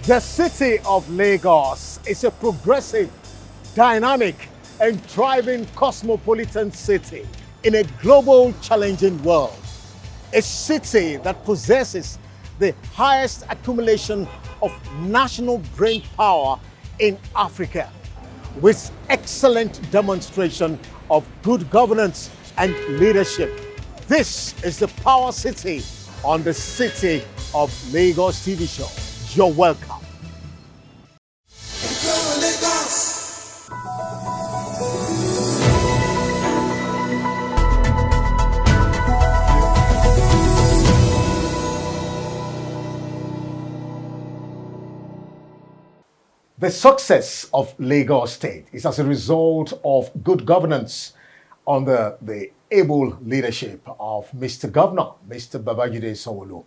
The city of Lagos is a progressive, dynamic, and thriving cosmopolitan city in a global challenging world. A city that possesses the highest accumulation of national brain power in Africa, with excellent demonstration of good governance and leadership. This is the Power City on the City of Lagos TV show. You're welcome. The success of Lagos State is as a result of good governance under the able leadership of Mr. Governor, Mr. Babajide Sanwo-Olu.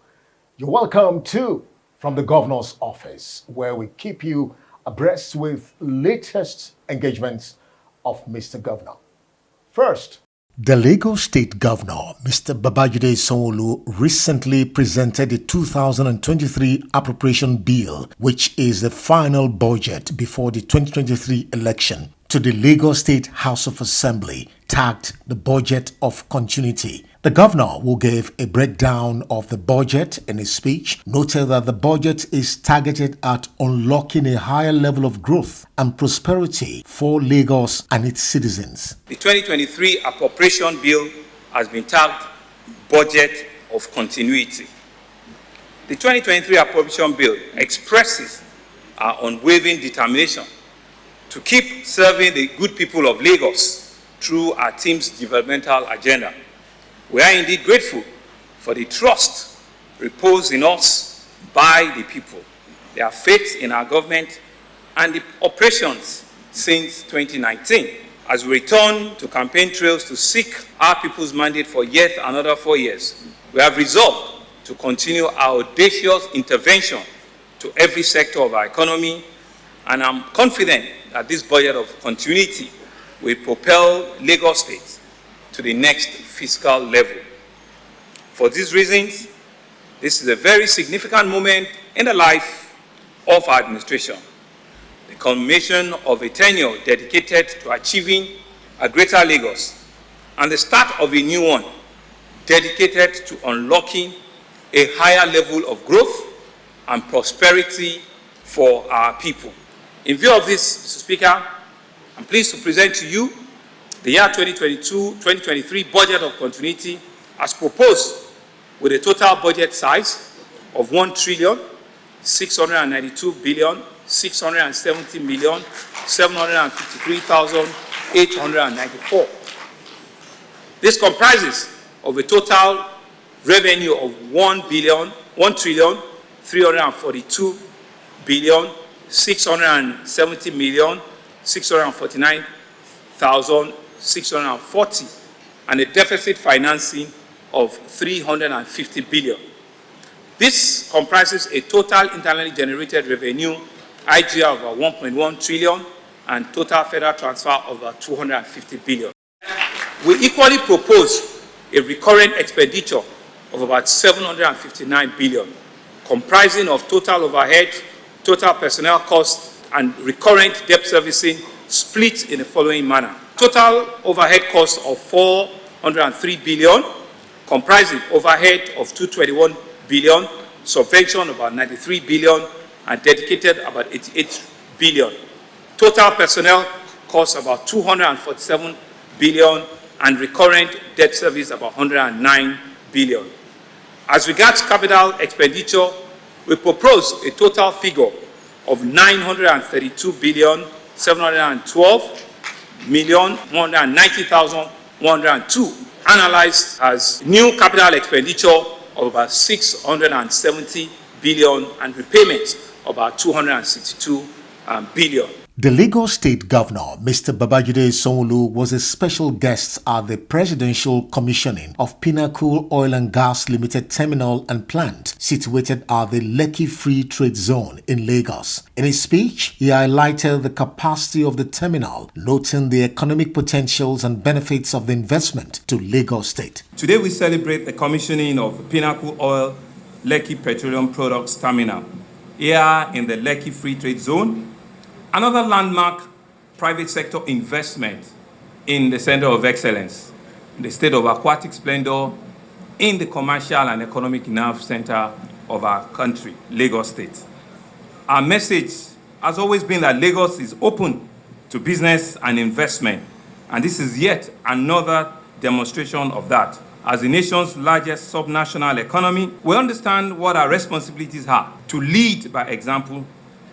You're welcome too from the Governor's office, where we keep you abreast with latest engagements of Mr. Governor. First, the Lagos State Governor, Mr. Babajide Sanwo-Olu, recently presented the 2023 Appropriation Bill, which is the final budget before the 2023 election, to the Lagos State House of Assembly, tagged the Budget of Continuity. The governor, who gave a breakdown of the budget in his speech, noted that the budget is targeted at unlocking a higher level of growth and prosperity for Lagos and its citizens. The 2023 Appropriation Bill has been tagged Budget of Continuity. The 2023 Appropriation Bill expresses our unwavering determination to keep serving the good people of Lagos through our team's developmental agenda. We are indeed grateful for the trust reposed in us by the people, their faith in our government, and the operations since 2019. As we return to campaign trails to seek our people's mandate for yet another 4 years, we have resolved to continue our audacious intervention to every sector of our economy, and I'm confident that this budget of continuity will propel Lagos State to the next fiscal level. For these reasons, this is a very significant moment in the life of our administration. The culmination of a tenure dedicated to achieving a greater Lagos and the start of a new one dedicated to unlocking a higher level of growth and prosperity for our people. In view of this, Mr. Speaker, I'm pleased to present to you the year 2022-2023 Budget of Continuity as proposed, with a total budget size of 1,692,670,753,894. This comprises of a total revenue of 1,340,670,649,640 and a deficit financing of 350 billion. This comprises a total internally generated revenue IGR of about 1.1 trillion and total federal transfer of about 250 billion. We equally propose a recurrent expenditure of about 759 billion, comprising of total overhead, total personnel costs, and recurrent debt servicing split in the following manner. Total overhead costs of 403 billion, comprising overhead of 221 billion, subvention about 93 billion, and dedicated about 88 billion. Total personnel costs about 247 billion, and recurrent debt service about 109 billion. As regards capital expenditure, we propose a total figure of 932 billion 712 million 190,102, analyzed as new capital expenditure of about 670 billion and repayments of about 262 billion. The Lagos State Governor, Mr. Babajide Sanwo-Olu, was a special guest at the presidential commissioning of Pinnacle Oil and Gas Limited terminal and plant situated at the Lekki Free Trade Zone in Lagos. In his speech, he highlighted the capacity of the terminal, noting the economic potentials and benefits of the investment to Lagos State. Today we celebrate the commissioning of Pinnacle Oil Lekki Petroleum Products Terminal, here in the Lekki Free Trade Zone. Another landmark private sector investment in the Center of Excellence, in the state of aquatic splendor, in the commercial and economic nerve center of our country, Lagos State. Our message has always been that Lagos is open to business and investment, and this is yet another demonstration of that. As the nation's largest subnational economy, we understand what our responsibilities are: to lead by example,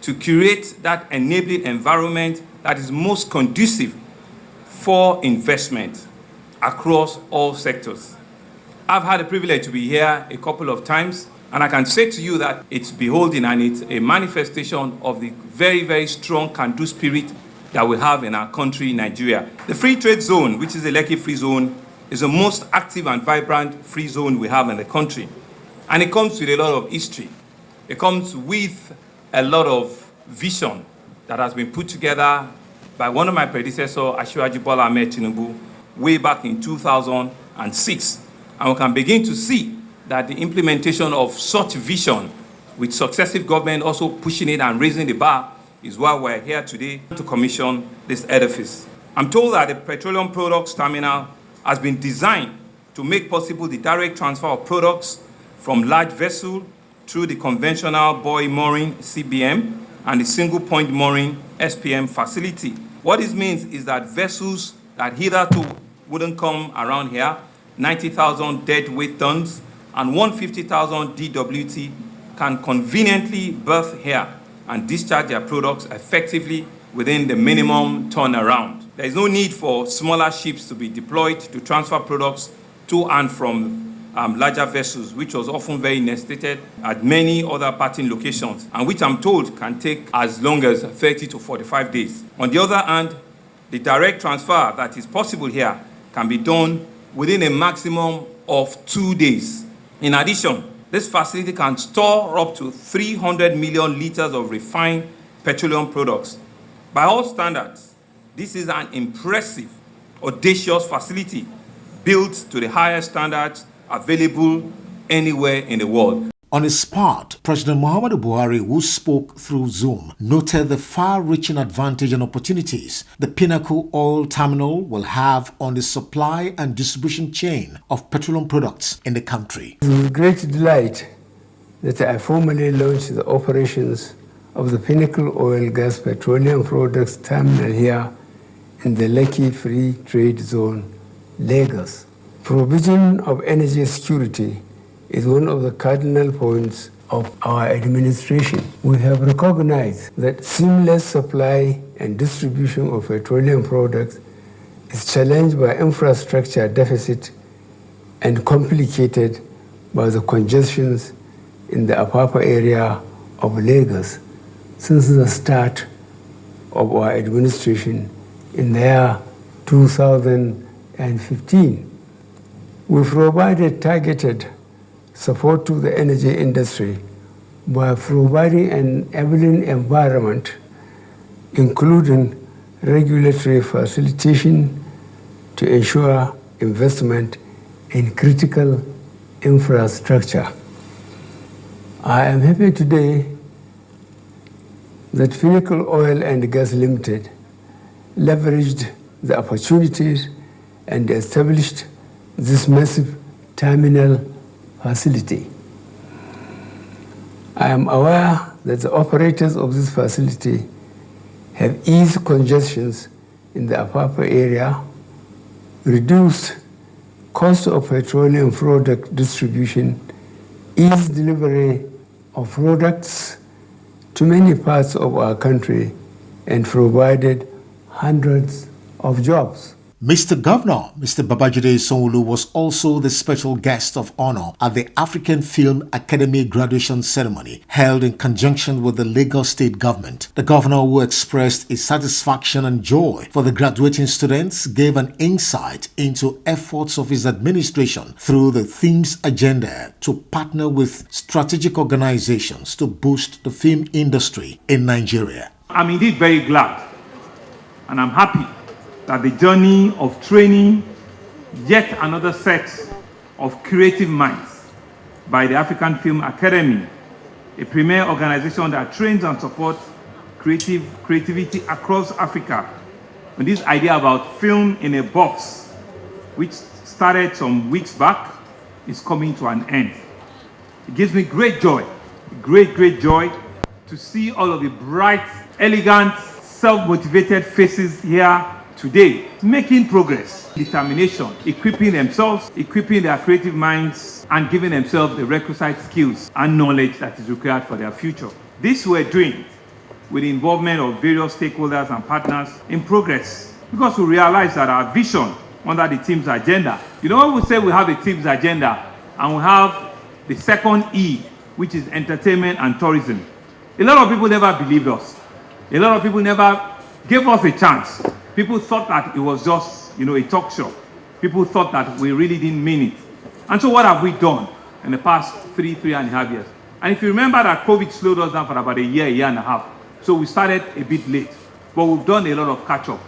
to create that enabling environment that is most conducive for investment across all sectors. I've had the privilege to be here a couple of times, and I can say to you that it's beholding and it's a manifestation of the very, very strong can-do spirit that we have in our country, Nigeria. The Free Trade Zone, which is the Lekki Free Zone, is the most active and vibrant free zone we have in the country. And it comes with a lot of history. It comes with a lot of vision that has been put together by one of my predecessors, Ashake Terminator, way back in 2006. And we can begin to see that the implementation of such vision, with successive government also pushing it and raising the bar, is why we're here today to commission this edifice. I'm told that the petroleum products terminal has been designed to make possible the direct transfer of products from large vessel through the conventional buoy mooring CBM and the single point mooring SPM facility. What this means is that vessels that hitherto wouldn't come around here, 90,000 deadweight tons and 150,000 DWT, can conveniently berth here and discharge their products effectively within the minimum turnaround. There is no need for smaller ships to be deployed to transfer products to and from larger vessels, which was often very necessitated at many other parting locations, and which I'm told can take as long as 30 to 45 days. On the other hand, the direct transfer that is possible here can be done within a maximum of 2 days. In addition, this facility can store up to 300 million liters of refined petroleum products. By all standards, this is an impressive, audacious facility built to the highest standards available anywhere in the world. On his part, President Muhammadu Buhari, who spoke through Zoom, noted the far-reaching advantage and opportunities the Pinnacle Oil Terminal will have on the supply and distribution chain of petroleum products in the country. It is with great delight that I formally launched the operations of the Pinnacle Oil Gas Petroleum Products Terminal here in the Lekki Free Trade Zone, Lagos. Provision of energy security is one of the cardinal points of our administration. We have recognized that seamless supply and distribution of petroleum products is challenged by infrastructure deficit and complicated by the congestions in the Apapa area of Lagos since the start of our administration in the year 2015. We provided targeted support to the energy industry by providing an enabling environment, including regulatory facilitation to ensure investment in critical infrastructure. I am happy today that Pinnacle Oil and Gas Limited leveraged the opportunities and established this massive terminal facility. I am aware that the operators of this facility have eased congestions in the Apapa area, reduced cost of petroleum product distribution, eased delivery of products to many parts of our country, and provided hundreds of jobs. Mr. Governor, Mr. Babajide Sanwo-Olu, was also the special guest of honor at the African Film Academy graduation ceremony held in conjunction with the Lagos State government. The governor, who expressed his satisfaction and joy for the graduating students, gave an insight into efforts of his administration through the theme's agenda to partner with strategic organizations to boost the film industry in Nigeria. I'm indeed very glad, and I'm happy that the journey of training yet another set of creative minds by the African Film Academy a premier organization that trains and supports creativity across Africa. And this idea about film in a box, which started some weeks back, is coming to an end. It gives me great joy, great joy to see all of the bright, elegant, self-motivated faces here today, making progress, determination, equipping themselves, equipping their creative minds, and giving themselves the requisite skills and knowledge that is required for their future. This we're doing with the involvement of various stakeholders and partners in progress, because we realize that our vision under the team's agenda, you know, when we say we have a team's agenda and we have the second E, which is entertainment and tourism, a lot of people never believed us. A lot of people never gave us a chance. People thought that it was just, a talk show. People thought that we really didn't mean it. And so what have we done in the past three and a half years? And if you remember that COVID slowed us down for about a year and a half. So we started a bit late, but we've done a lot of catch up.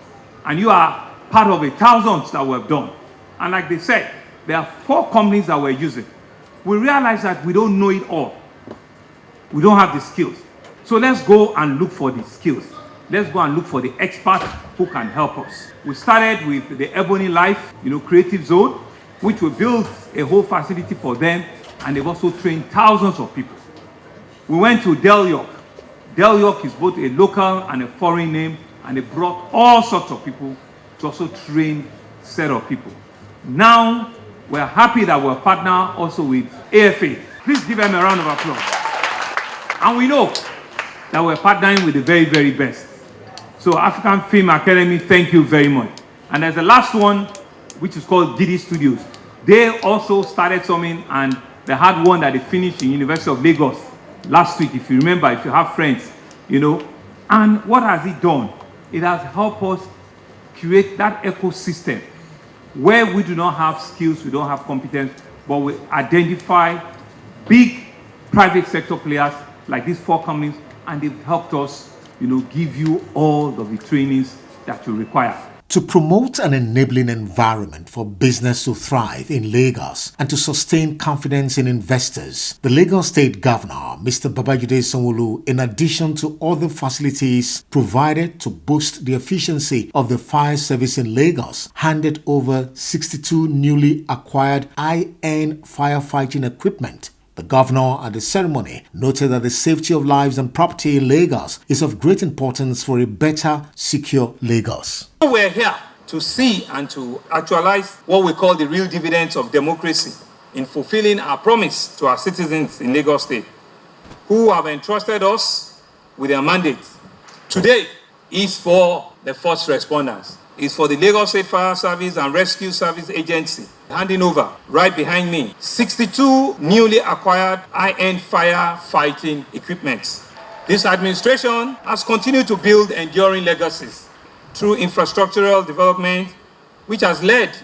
And you are part of the thousands that we've done. And like they said, there are 4 companies that we're using. We realize that we don't know it all. We don't have the skills. So let's go and look for the skills. Let's go and look for the experts who can help us. We started with the Ebony Life, Creative Zone, which we built a whole facility for them, and they've also trained thousands of people. We went to Del York. Del York is both a local and a foreign name, and they brought all sorts of people to also train a set of people. Now, we're happy that we're partnered also with AFA. Please give them a round of applause. And we know that we're partnering with the very best. So African Film Academy, thank you very much. And there's the last one, which is called Didi Studios. They also started something, and they had one that they finished in University of Lagos last week, if you remember, if you have friends, And what has it done? It has helped us create that ecosystem where we do not have skills, we don't have competence, but we identify big private sector players like these 4 companies, and they've helped us, give you all of the trainings that you require. To promote an enabling environment for business to thrive in Lagos and to sustain confidence in investors, the Lagos State Governor, Mr. Babajide Sanwo-Olu, in addition to other facilities provided to boost the efficiency of the fire service in Lagos, handed over 62 newly acquired high-end firefighting equipment. The governor at the ceremony noted that the safety of lives and property in Lagos is of great importance for a better, secure Lagos. We're here to see and to actualize what we call the real dividends of democracy in fulfilling our promise to our citizens in Lagos State, who have entrusted us with their mandate. Today is for the first responders. It's for the Lagos State Fire Service and Rescue Service Agency. Handing over, right behind me, 62 newly acquired high-end firefighting equipment. This administration has continued to build enduring legacies through infrastructural development, which has led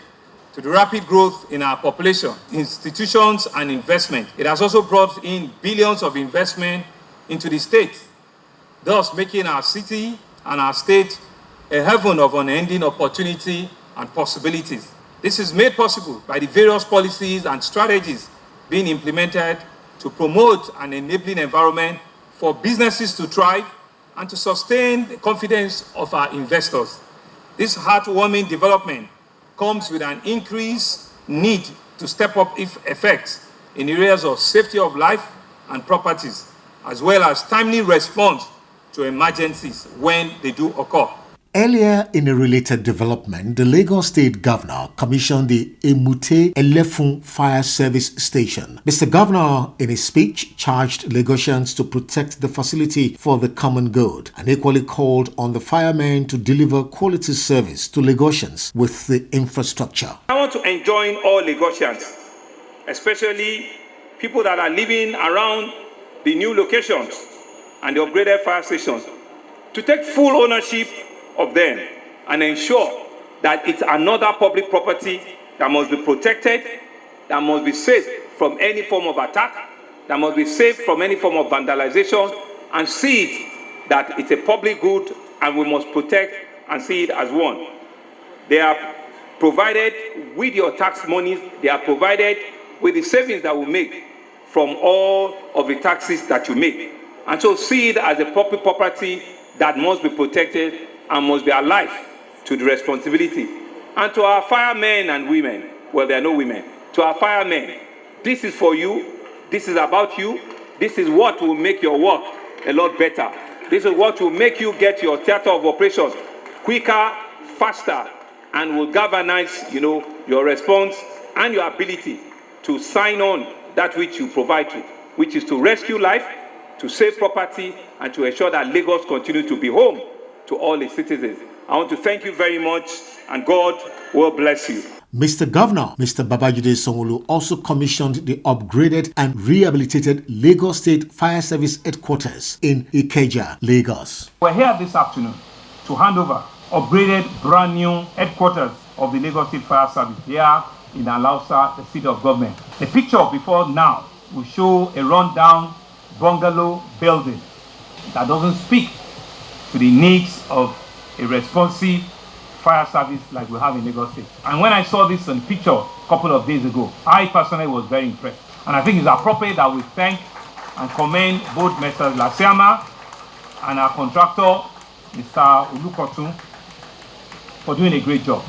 to the rapid growth in our population, institutions, and investment. It has also brought in billions of investment into the state, thus making our city and our state a heaven of unending opportunity and possibilities. This is made possible by the various policies and strategies being implemented to promote an enabling environment for businesses to thrive and to sustain the confidence of our investors. This heartwarming development comes with an increased need to step up effects in areas of safety of life and properties, as well as timely response to emergencies when they do occur. Earlier in a related development, the Lagos State Governor commissioned the Emute Elefun Fire Service Station. Mr. Governor, in his speech, charged Lagosians to protect the facility for the common good and equally called on the firemen to deliver quality service to Lagosians with the infrastructure. I want to enjoin all Lagosians, especially people that are living around the new locations and the upgraded fire stations, to take full ownership of them and ensure that it's another public property that must be protected, that must be safe from any form of attack, that must be safe from any form of vandalization, and see it that it's a public good and we must protect and see it as one. They are provided with your tax monies, they are provided with the savings that we make from all of the taxes that you make. And so see it as a public property that must be protected and must be alive to the responsibility. And to our firemen and women, well, there are no women, to our firemen, this is for you, this is about you, this is what will make your work a lot better. This is what will make you get your theater of operations quicker, faster, and will galvanize, your response and your ability to sign on that which you provide to, which is to rescue life, to save property, and to ensure that Lagos continue to be home to all its citizens. I want to thank you very much, and God will bless you. Mr. Governor, Mr. Babajide Sanwo-Olu also commissioned the upgraded and rehabilitated Lagos State Fire Service Headquarters in Ikeja, Lagos. We're here this afternoon to hand over upgraded brand new headquarters of the Lagos State Fire Service here in Alausa, the seat of government. The picture before now will show a rundown bungalow building that doesn't speak to the needs of a responsive fire service like we have in Lagos State. And when I saw this in picture a couple of days ago, I personally was very impressed. And I think it's appropriate that we thank and commend both Mr. Lasiama and our contractor, Mr. Ulukotun, for doing a great job.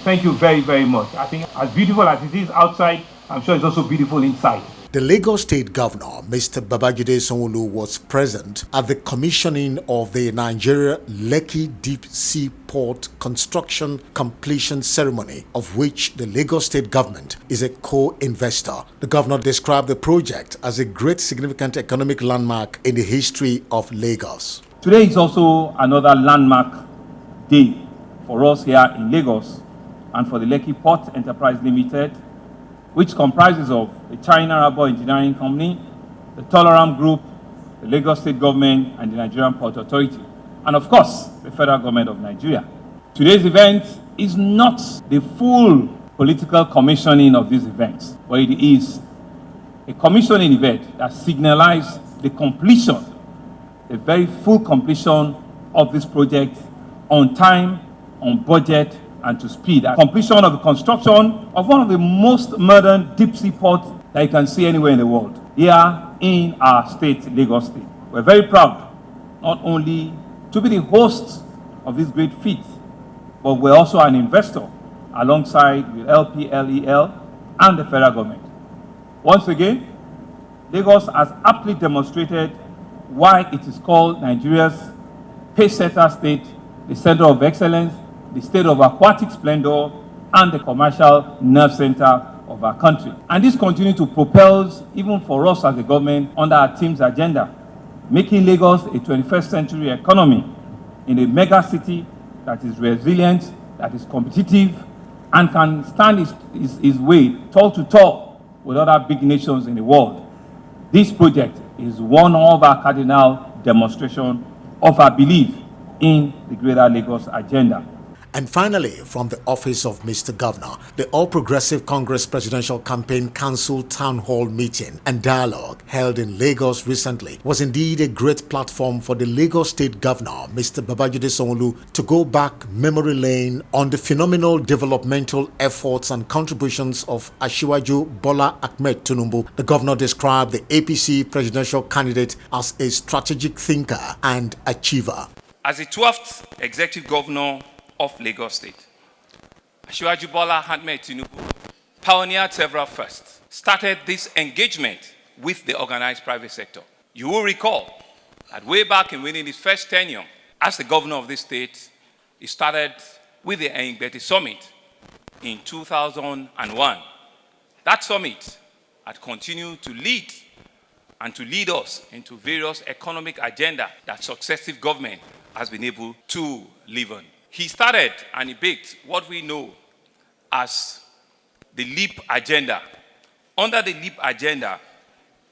Thank you very, very much. I think as beautiful as it is outside, I'm sure it's also beautiful inside. The Lagos State Governor, Mr. Babajide Sanwo-Olu, was present at the commissioning of the Nigeria Lekki Deep Sea Port construction completion ceremony, of which the Lagos State government is a co-investor. The governor described the project as a great significant economic landmark in the history of Lagos. Today is also another landmark day for us here in Lagos and for the Lekki Port Enterprise Limited, which comprises of the China Rubber Engineering Company, the Toleram Group, the Lagos State Government, and the Nigerian Port Authority, and of course, the Federal Government of Nigeria. Today's event is not the full political commissioning of these events, but it is a commissioning event that signalizes the completion, the very full completion of this project on time, on budget, and to speed. A completion of the construction of one of the most modern deep sea ports that you can see anywhere in the world, here in our state, Lagos State. We're very proud not only to be the host of this great feat, but we're also an investor alongside with LPLEL and the federal government. Once again, Lagos has aptly demonstrated why it is called Nigeria's pace-setter state, the center of excellence, the state of aquatic splendor, and the commercial nerve center of our country. And this continues to propel, even for us as a government, under our team's agenda, making Lagos a 21st century economy in a mega city that is resilient, that is competitive, and can stand his way toe to toe with other big nations in the world. This project is one of our cardinal demonstrations of our belief in the greater Lagos agenda. And finally, from the office of Mr. Governor, the All Progressive Congress Presidential Campaign Council Town Hall meeting and dialogue held in Lagos recently was indeed a great platform for the Lagos State Governor, Mr. Babajide Sanwo-Olu, to go back memory lane on the phenomenal developmental efforts and contributions of Asiwaju Bola Ahmed Tinubu. The governor described the APC presidential candidate as a strategic thinker and achiever. As the 12th executive governor of Lagos State, Asiwaju Bola Ahmed Tinubu pioneered several firsts, started this engagement with the organized private sector. You will recall that way back in winning his first tenure as the governor of this state, he started with the Engbeti Summit in 2001. That summit had continued to lead and to lead us into various economic agenda that successive government has been able to live on. He started and he baked what we know as the LEAP agenda. Under the LEAP agenda,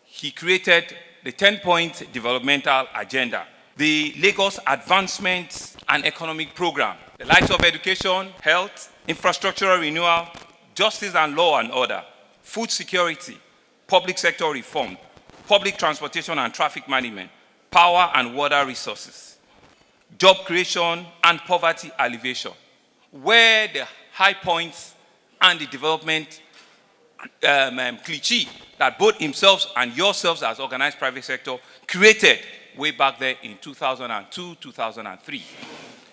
he created the 10-point developmental agenda, the Lagos Advancement and Economic Program, the likes of education, health, infrastructural renewal, justice and law and order, food security, public sector reform, public transportation and traffic management, power and water resources, job creation and poverty alleviation, where the high points and the development cliché that both himself and yourselves as organized private sector created way back there in 2002, 2003.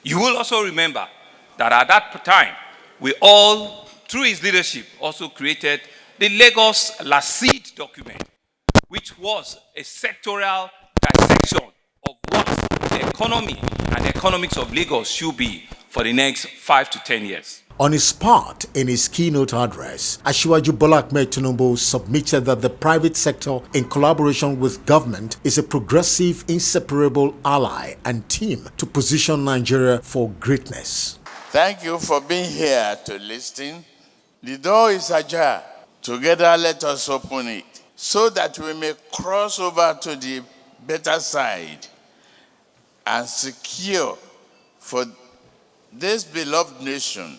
You will also remember that at that time, we all, through his leadership, also created the Lagos unseat document, which was a sectoral dissection of what the economy and the economics of Lagos should be for the next 5 to 10 years. On his part, in his keynote address, Asiwaju Bola Ahmed Tinubu submitted that the private sector, in collaboration with government, is a progressive, inseparable ally and team to position Nigeria for greatness. Thank you for being here to listen. The door is ajar. Together, let us open it so that we may cross over to the better side and secure for this beloved nation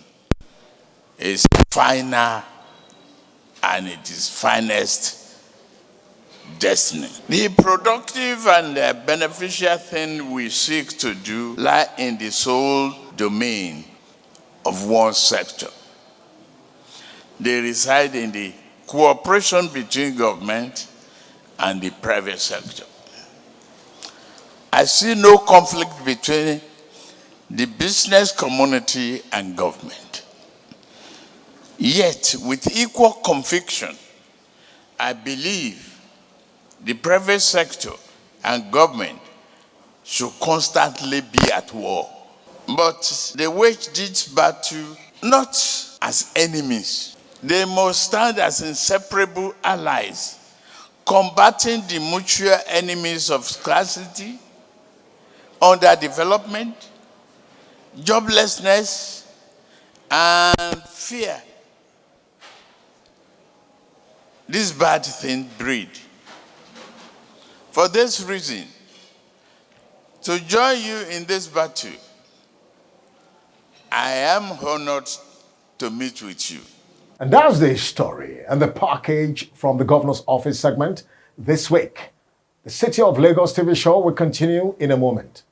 is final and it is finest destiny. The productive and beneficial thing we seek to do lie in the sole domain of one sector. They reside in the cooperation between government and the private sector. I see no conflict between the business community and government. Yet, with equal conviction, I believe the private sector and government should constantly be at war. But they wage this battle not as enemies. They must stand as inseparable allies, combating the mutual enemies of scarcity, underdevelopment, joblessness, and fear. This bad thing breed. For this reason, to join you in this battle, I am honored to meet with you. And that's the story and the package from the Governor's Office segment this week. The City of Lagos TV show will continue in a moment.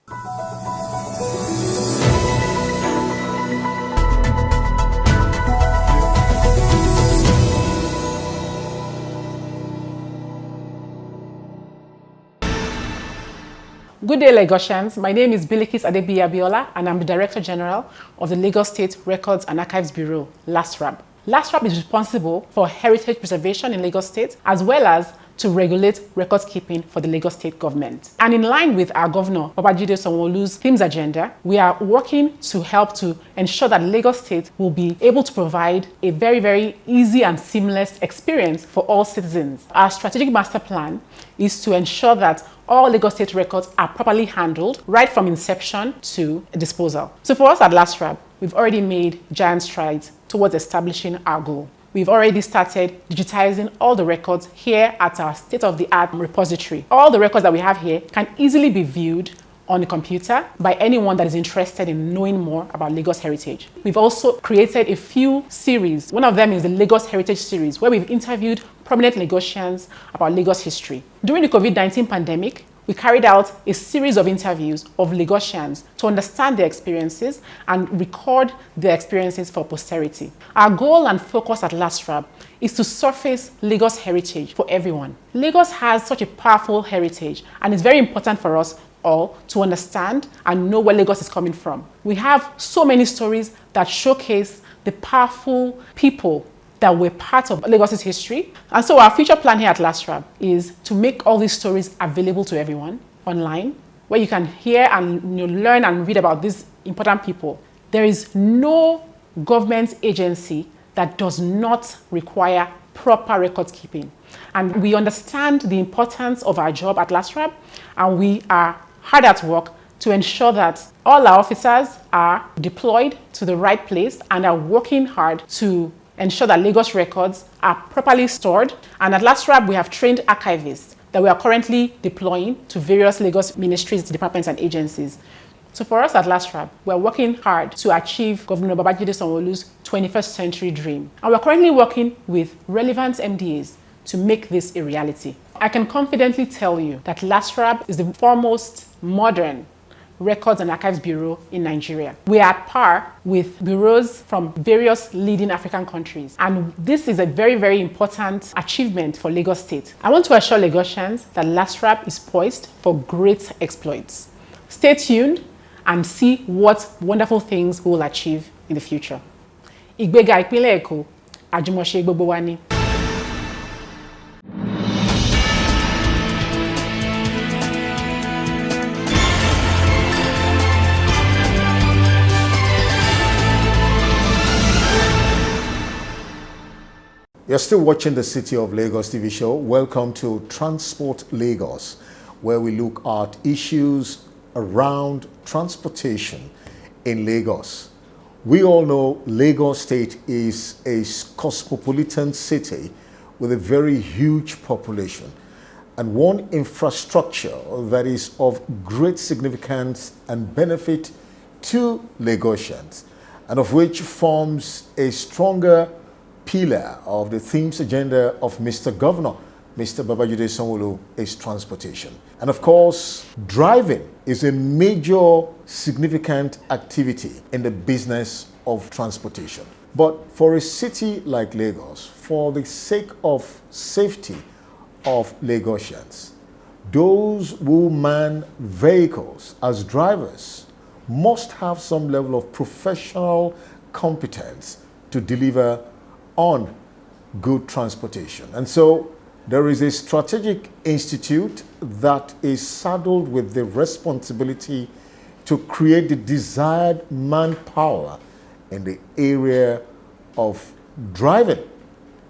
Good day, Lagosians. My name is Bilikis Adebiyi Abiola, and I'm the Director General of the Lagos State Records and Archives Bureau, LASRAB. LASRAB is responsible for heritage preservation in Lagos State, as well as to regulate records keeping for the Lagos State government. And in line with our Governor Babajide Sanwo-Olu's Themes Agenda, we are working to help to ensure that Lagos State will be able to provide a very, very easy and seamless experience for all citizens. Our strategic master plan is to ensure that all Lagos State records are properly handled right from inception to disposal. So for us at LASRAB, we've already made giant strides towards establishing our goal. We've already started digitizing all the records here at our state-of-the-art repository. All the records that we have here can easily be viewed on the computer by anyone that is interested in knowing more about Lagos heritage. We've also created a few series. One of them is the Lagos Heritage Series, where we've interviewed prominent Lagosians about Lagos history. During the COVID-19 pandemic, we carried out a series of interviews of Lagosians to understand their experiences and record their experiences for posterity. Our goal and focus at LASRAB is to surface Lagos heritage for everyone. Lagos has such a powerful heritage, and it's very important for us all to understand and know where Lagos is coming from. We have so many stories that showcase the powerful people that were part of Lagos's history. And so our future plan here at LASRAB is to make all these stories available to everyone online, where you can hear and learn and read about these important people. There is no government agency that does not require proper record keeping. And we understand the importance of our job at LASRAB, and we are hard at work to ensure that all our officers are deployed to the right place and are working hard to ensure that Lagos records are properly stored. And at LASRAB, we have trained archivists that we are currently deploying to various Lagos ministries, departments, and agencies. So for us at LASRAB, we're working hard to achieve Governor Babajide Sanwo-Olu's 21st century dream. And we're currently working with relevant MDAs to make this a reality. I can confidently tell you that LASRAB is the foremost modern Records and Archives Bureau in Nigeria. We are at par with bureaus from various leading African countries, and this is a very, very important achievement for Lagos State. I want to assure Lagosians that LASRAB is poised for great exploits. Stay tuned and see what wonderful things we will achieve in the future. Ìgbéga ìpínlẹ̀ Èkó, àjùmọ̀ṣe gbogbo wa ni. You're still watching the City of Lagos TV show. Welcome to Transport Lagos, where we look at issues around transportation in Lagos. We all know Lagos State is a cosmopolitan city with a very huge population and one infrastructure that is of great significance and benefit to Lagosians, and of which forms a stronger pillar of the themes agenda of Mr. Governor, Mr. Babajide Sanwo-Olu, is transportation. And of course, driving is a major significant activity in the business of transportation. But for a city like Lagos, for the sake of safety of Lagosians, those who man vehicles as drivers must have some level of professional competence to deliver on good transportation. And so there is a strategic institute that is saddled with the responsibility to create the desired manpower in the area of driving.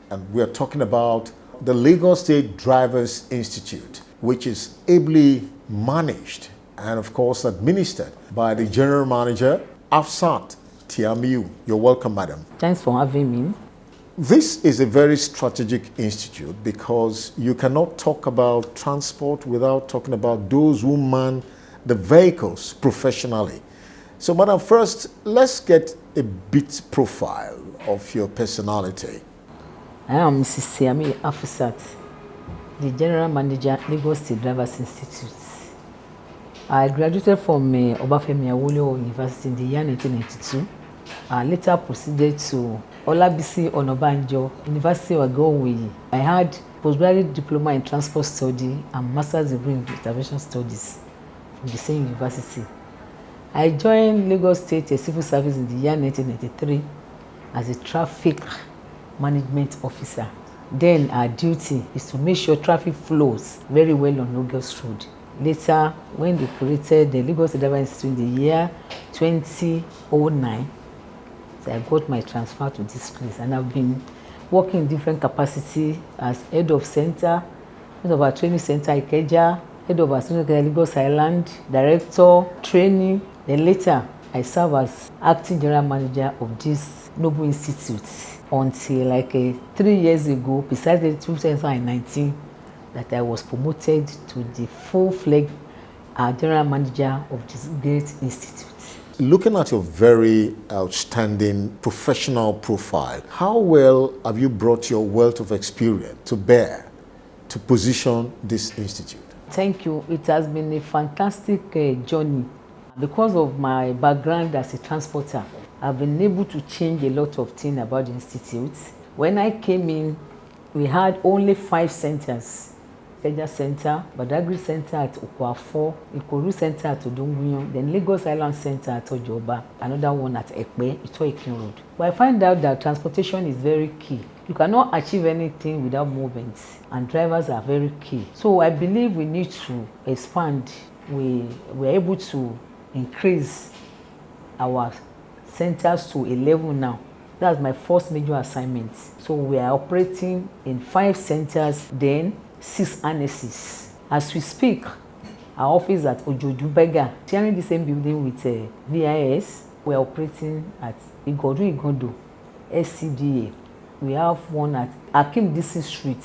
And we are talking about the Lagos State Drivers Institute, which is ably managed and of course administered by the General Manager, Ashake Terminator. You're welcome, madam. Thanks for having me. This is a very strategic institute because you cannot talk about transport without talking about those who man the vehicles professionally. So, madam, first, let's get a bit profile of your personality. I am Mrs. Siami Afusat, the General Manager, Lagos State Drivers Institute. I graduated from Obafemi Awolowo University in the year 1992. I later proceeded to Olabisi Onabanjo, University of Agowoyi. I had postgraduate diploma in transport study and master's degree in intervention studies from the same university. I joined Lagos State Civil Service in the year 1993 as a traffic management officer. Then our duty is to make sure traffic flows very well on Lagos Road. Later, when they created the Lagos State Drivers Institute in the year 2009, I got my transfer to this place, and I've been working in different capacity as head of center, head of our training center Ikeja, head of our center Lagos Island, director, training. Then later, I serve as acting general manager of this noble institute until like 3 years ago, precisely 2019, that I was promoted to the full-fledged general manager of this great institute. Looking at your very outstanding professional profile, how well have you brought your wealth of experience to bear to position this institute? Thank you. It has been a fantastic journey. Because of my background as a transporter, I've been able to change a lot of things about the institute. When I came in, we had only 5 centers. Ikeja Center, Badagry Center at Okwafo, Ikoru Center at Odongunyan, then Lagos Island Center at Ojoba, another one at Ekpe, Ito-Ikin Road. But I find out that transportation is very key. You cannot achieve anything without movement, and drivers are very key. So I believe we need to expand. We're able to increase our centers to 11 now. That's my first major assignment. So we are operating in 5 centers, then 6 annexes. As we speak, our office at Ojodu-Bega, sharing the same building with VIS, we are operating at Igodo, SCDA. We have one at Akim Dixon Street,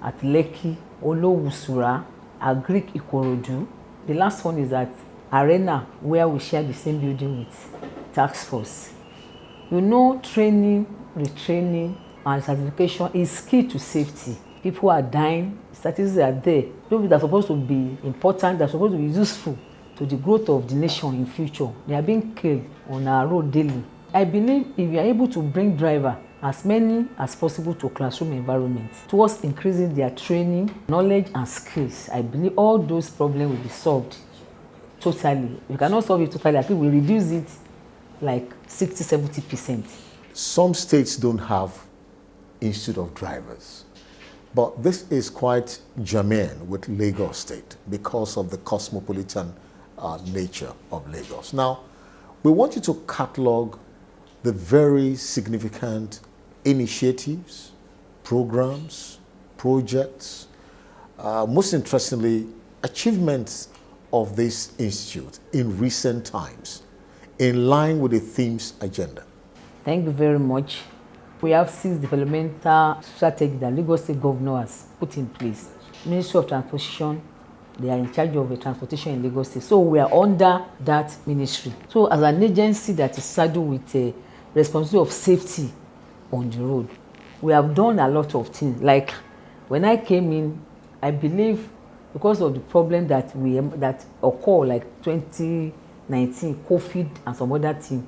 at Lekki, Olowusura, Agric Ikorodu. The last one is at Arena, where we share the same building with Task Force. You know, training, retraining, and certification is key to safety. People are dying, statistics are there. Those that are supposed to be important, that are supposed to be useful, to the growth of the nation in future. They are being killed on our road daily. I believe if you are able to bring driver as many as possible to classroom environments towards increasing their training, knowledge and skills, I believe all those problems will be solved totally. We cannot solve it totally. I think we reduce it like 60–70%. Some states don't have Institute of Drivers, but this is quite germane with Lagos State because of the cosmopolitan nature of Lagos. Now, we want you to catalog the very significant initiatives, programs, projects, most interestingly, achievements of this institute in recent times, in line with the theme's agenda. Thank you very much. We have 6 developmental strategies that Lagos State Governor has put in place. Ministry of Transportation, they are in charge of transportation in Lagos State. So we are under that ministry. So as an agency that is saddled with a responsibility of safety on the road, we have done a lot of things. Like when I came in, I believe because of the problem that occurred like 2019, COVID and some other things,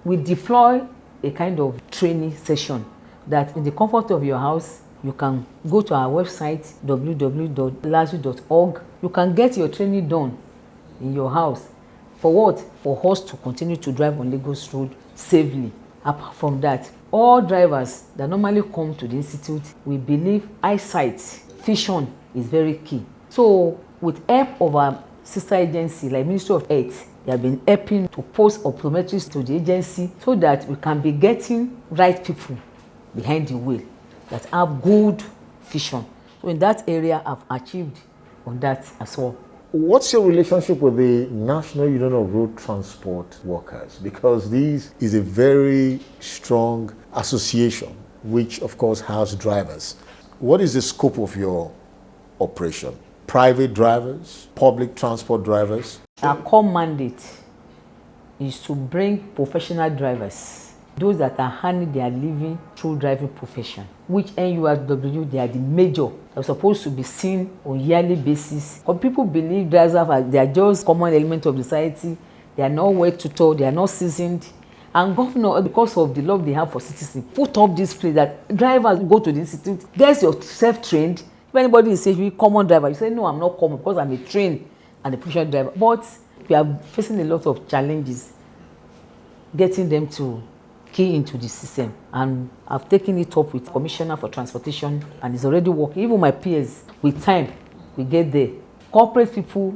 we deploy a kind of training session that in the comfort of your house, you can go to our website www.lazu.org. You can get your training done in your house. For what? For us to continue to drive on Lagos Road safely. Apart from that, all drivers that normally come to the institute, we believe eyesight, vision is very key. So with help of our sister agency like Ministry of Health, they have been helping to post optometrists to the agency so that we can be getting right people behind the wheel that have good vision. So in that area, I've achieved on that as well. What's your relationship with the National Union of Road Transport Workers? Because this is a very strong association, which of course has drivers. What is the scope of your operation? Private drivers, public transport drivers? Our core mandate is to bring professional drivers, those that are earning their living through driving profession, which NURW, they are the major. They're supposed to be seen on yearly basis. But people believe drivers they are just common element of the society. They are not well tutored, they are not seasoned. And governor, because of the love they have for citizens, put up this place that drivers go to the institute, get yourself trained. If anybody is saying you common driver, you say no, I'm not common because I'm a trained and a professional driver. But we are facing a lot of challenges getting them to key into the system. And I've taken it up with Commissioner for Transportation and it's already working. Even my peers, with time, we get there. Corporate people,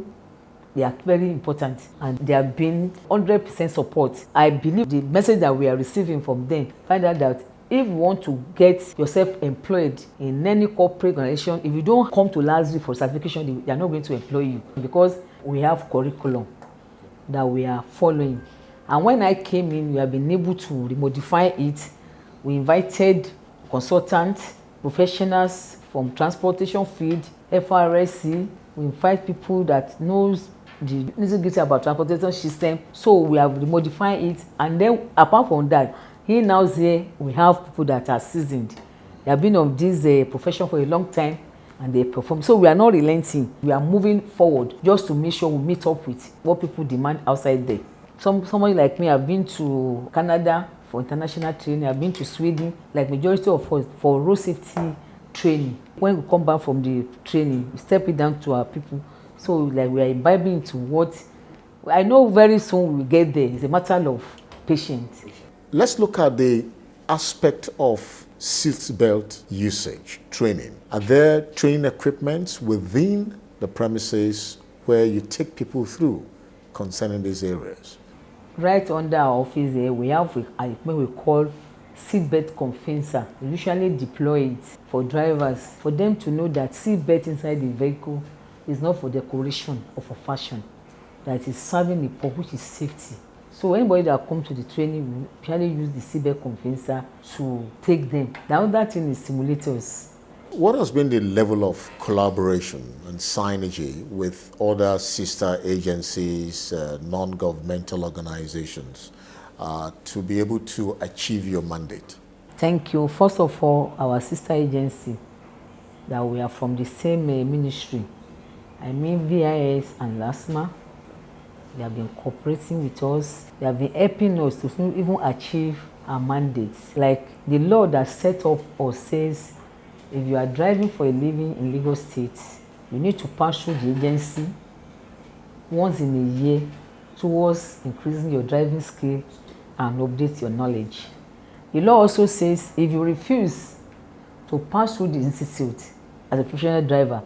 they are very important and they have been 100% support. I believe the message that we are receiving from them, find out that if you want to get yourself employed in any corporate organization, if you don't come to LASRI for certification, they are not going to employ you because we have curriculum that we are following. And when I came in, we have been able to modify it. We invited consultants, professionals from transportation field, FRSC. We invite people that knows the nitty-gritty about transportation system. So we have modified it. And then apart from that, here now there we have people that are seasoned. They have been of this profession for a long time and they perform. So we are not relenting. We are moving forward just to make sure we meet up with what people demand outside there. Somebody like me, I've been to Canada for international training. I've been to Sweden, like majority of us, for road safety training. When we come back from the training, we step it down to our people. So like we are imbibing into what I know very soon we will get there. It's a matter of patience. Let's look at the aspect of seatbelt usage, training. Are there training equipments within the premises where you take people through concerning these areas? Right under our office there, we have what we call seatbelt conferencer. We usually deploy it for drivers, for them to know that seatbelt inside the vehicle is not for decoration or for fashion, that is serving a purpose, which is safety. So anybody that comes to the training, we usually use the seatbelt conferencer to take them. The other thing is simulators. What has been the level of collaboration and synergy with other sister agencies, non-governmental organizations, to be able to achieve your mandate? Thank you. First of all, our sister agency, that we are from the same ministry. I mean VIS and LASMA. They have been cooperating with us. They have been helping us to even achieve our mandates. Like the law that set up or says, if you are driving for a living in Lagos State, you need to pass through the agency once in a year towards increasing your driving skill and update your knowledge. The law also says if you refuse to pass through the institute as a professional driver,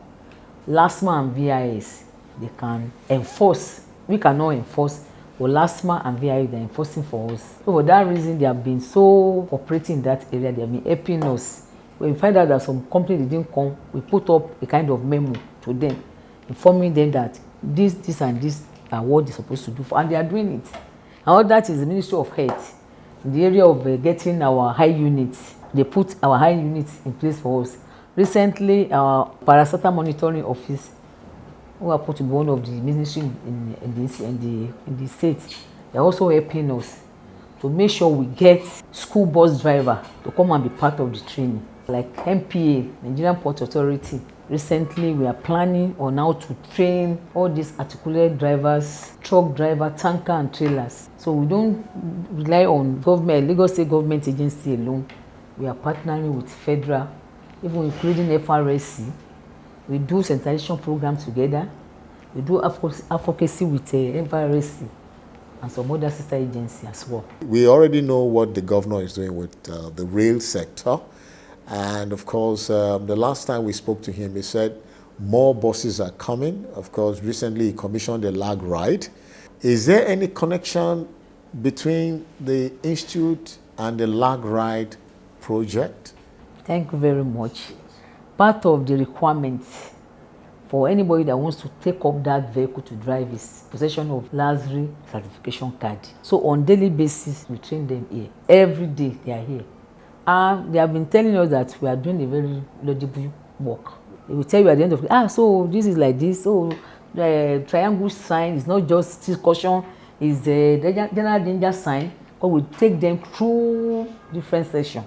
LASTMA and VIS, they can enforce. We cannot enforce, but LASTMA and VIS, they're enforcing for us. So for that reason, they have been so cooperating in that area. They have been helping us. When we find out that some company didn't come, we put up a kind of memo to them, informing them that this and this are what they're supposed to do, and they are doing it. And all that is the Ministry of Health. In the area of getting our high units, they put our high units in place for us. Recently, our parastatal monitoring office, who are put to be one of the ministries in the state, they're also helping us to make sure we get school bus driver to come and be part of the training. Like MPA, Nigerian Port Authority, recently we are planning on how to train all these articulate drivers, truck driver, tanker and trailers. So we don't rely on government, Lagos State government agency alone. We are partnering with federal, even including FRSC. We do sensitization programs together. We do advocacy with FRSC and some other sister agencies as well. We already know what the governor is doing with the rail sector. And of course, the last time we spoke to him, he said more buses are coming. Of course, recently he commissioned a lag ride. Is there any connection between the institute and the lag ride project? Thank you very much. Part of the requirements for anybody that wants to take up that vehicle to drive is possession of LASRI certification card. So on daily basis, we train them here. Every day they are here. And they have been telling us that we are doing a very laudable work. They will tell you at the end of the day, so this is like this. So the triangle sign is not just still caution, it's the general danger sign. But we take them through different sections.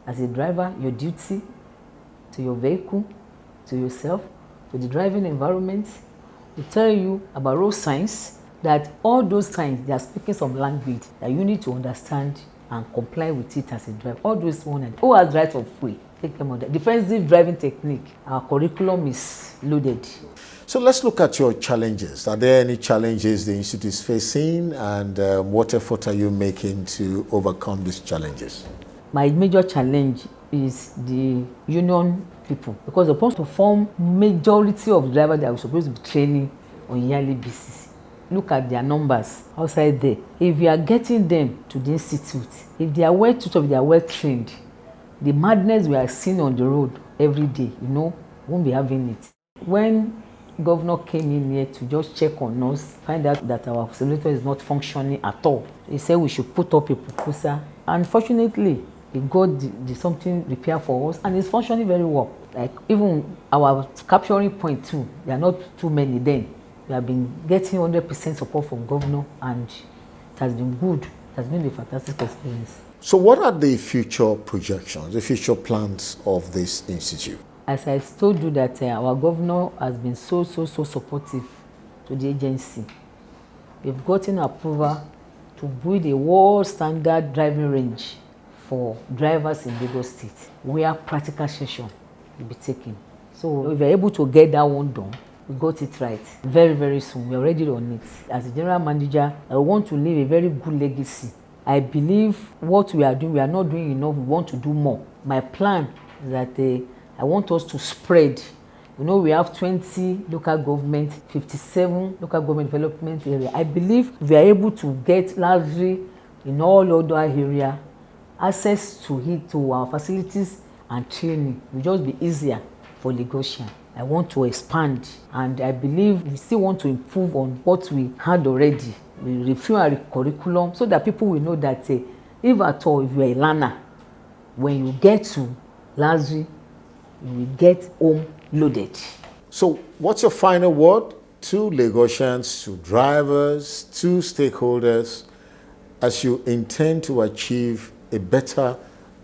As a driver, your duty to your vehicle, to yourself, to the driving environment. We tell you about road signs, that all those signs, they are speaking some language that you need to understand and comply with it as a driver. All those one, who has right of way, take them on that. Defensive driving technique, our curriculum is loaded. So let's look at your challenges. Are there any challenges the institute is facing, and what effort are you making to overcome these challenges? My major challenge is the union people, because they're supposed to form majority of drivers that we're supposed to be training on yearly basis. Look at their numbers outside there. If we are getting them to the institute, if they are well tutored, if they are well trained, the madness we are seeing on the road every day, won't be having it. When governor came in here to just check on us, find out that our facilitator is not functioning at all, he said we should put up a proposal. Unfortunately, he got the something repaired for us, and it's functioning very well. Like even our capturing point too, there are not too many then. We have been getting 100% support from governor, and it has been good. It has been a fantastic experience. So what are the future projections, the future plans of this institute? As I told you that our governor has been so supportive to the agency. We've gotten approval to build a world standard driving range for drivers in Lagos State, where practical session will be taken. So if we're able to get that one done, we got it right. Very, very soon, we're ready on it. As a general manager, I want to leave a very good legacy. I believe what we are doing, we are not doing enough, we want to do more. My plan is that I want us to spread. We have 20 local government, 57 local government development area. I believe we are able to get largely in all other areas, access to it, to our facilities and training will just be easier for Lagosian. I want to expand, and I believe we still want to improve on what we had already. We review our curriculum so that people will know that if at all, if you are a learner, when you get to LASRI, you will get home loaded. So what's your final word to Lagosians, to drivers, to stakeholders, as you intend to achieve a better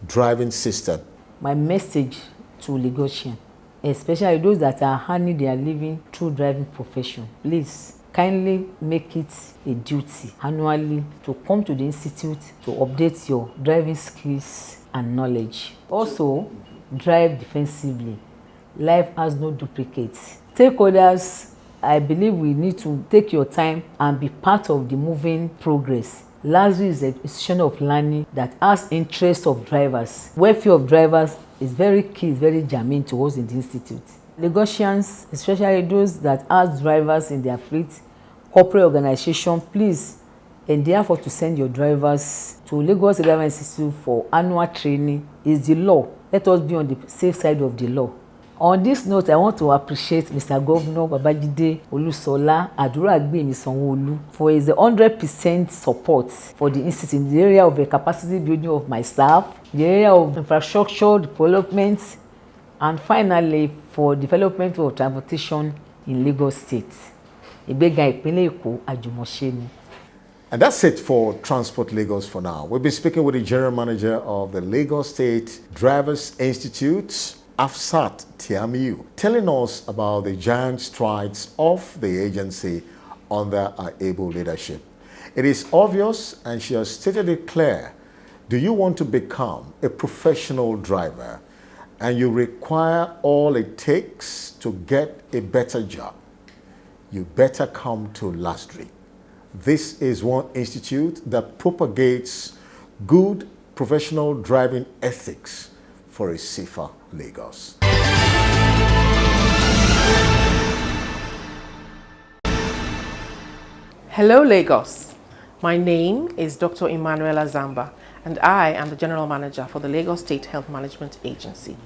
driving system? My message to Lagosians, especially those that are earning their living through driving profession, please kindly make it a duty annually to come to the institute to update your driving skills and knowledge. Also, drive defensively. Life has no duplicates. Stakeholders, I believe we need to take your time and be part of the moving progress. LASU is an institution of learning that has interest of drivers. Welfare of drivers is very key, is very germane to us in the institute. Lagosians, especially those that have drivers in their fleet, corporate organization, please endeavor to send your drivers to Lagos Driver Institute for annual training. It's the law. Let us be on the safe side of the law. On this note, I want to appreciate Mr. Governor Babajide Olusola Aduragbemi Sanwo-Olu for his 100% support for the institute in the area of the capacity building of my staff, the area of infrastructure development, and finally for development of transportation in Lagos State. Ìgbéga ìpínlẹ̀ Èkó àjùmọ̀ṣe ni. And that's it for Transport Lagos for now. We'll be speaking with the General Manager of the Lagos State Drivers Institute, Ashake Terminator, telling us about the giant strides of the agency under her able leadership. It is obvious, and she has stated it clear, do you want to become a professional driver and you require all it takes to get a better job? You better come to LASDRI. This is one institute that propagates good professional driving ethics for a safer Lagos. Hello, Lagos. My name is Dr. Emanuela Zamba, and I am the General Manager for the Lagos State Health Management Agency.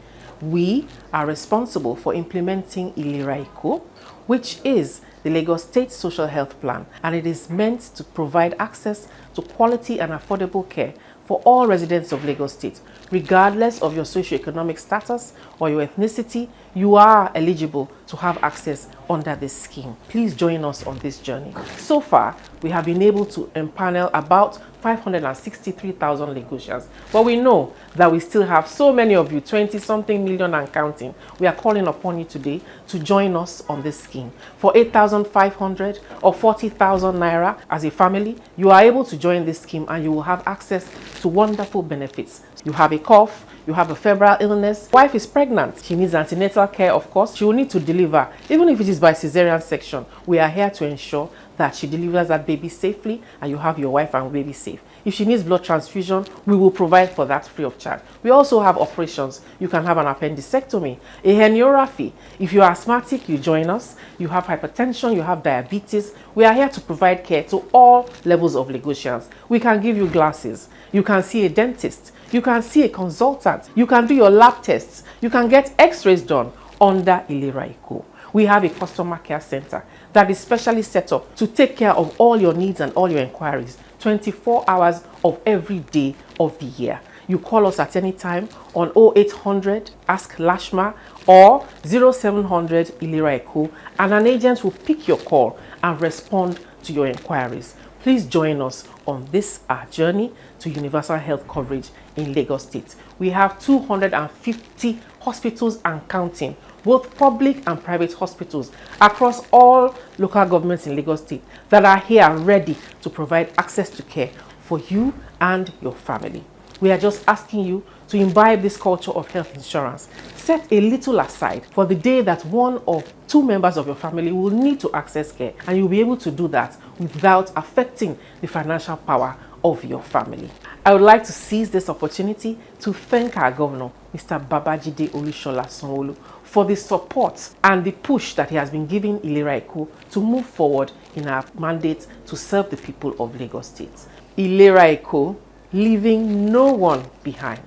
We are responsible for implementing Ilera Eko, which is the Lagos State Social Health Plan, and it is meant to provide access to quality and affordable care for all residents of Lagos State. Regardless of your socioeconomic status or your ethnicity, you are eligible to have access under this scheme. Please join us on this journey. So far, we have been able to empanel about 563,000 Lagosians, but we know that we still have so many of you, 20-something million and counting. We are calling upon you today to join us on this scheme. For 8,500 or 40,000 naira as a family, you are able to join this scheme and you will have access to wonderful benefits. You have a cough, you have a febrile illness, wife is pregnant, she needs antenatal care, of course, she will need to deliver, even if it is by cesarean section. We are here to ensure that she delivers that baby safely and you have your wife and baby safe. If she needs blood transfusion, we will provide for that free of charge. We also have operations. You can have an appendicectomy, a herniorrhaphy. If you are asthmatic, you join us. You have hypertension, you have diabetes. We are here to provide care to all levels of Lagosians. We can give you glasses. You can see a dentist. You can see a consultant. You can do your lab tests. You can get x-rays done under Ilera Eko. We have a customer care center that is specially set up to take care of all your needs and all your inquiries 24 hours of every day of the year. You call us at any time on 0800 Ask Lashma or 0700 Ilera Eko, and an agent will pick your call and respond to your inquiries. Please join us on this our journey to universal health coverage in Lagos State. We have 250 hospitals and counting, both public and private hospitals across all local governments in Lagos State that are here ready to provide access to care for you and your family. We are just asking you to imbibe this culture of health insurance. Set a little aside for the day that one or two members of your family will need to access care, and you'll be able to do that without affecting the financial power of your family. I would like to seize this opportunity to thank our governor, Mr. Babajide Olusola Sanwo-Olu, for the support and the push that he has been giving Ilera Eko to move forward in our mandate to serve the people of Lagos State. Ilera Eko, leaving no one behind.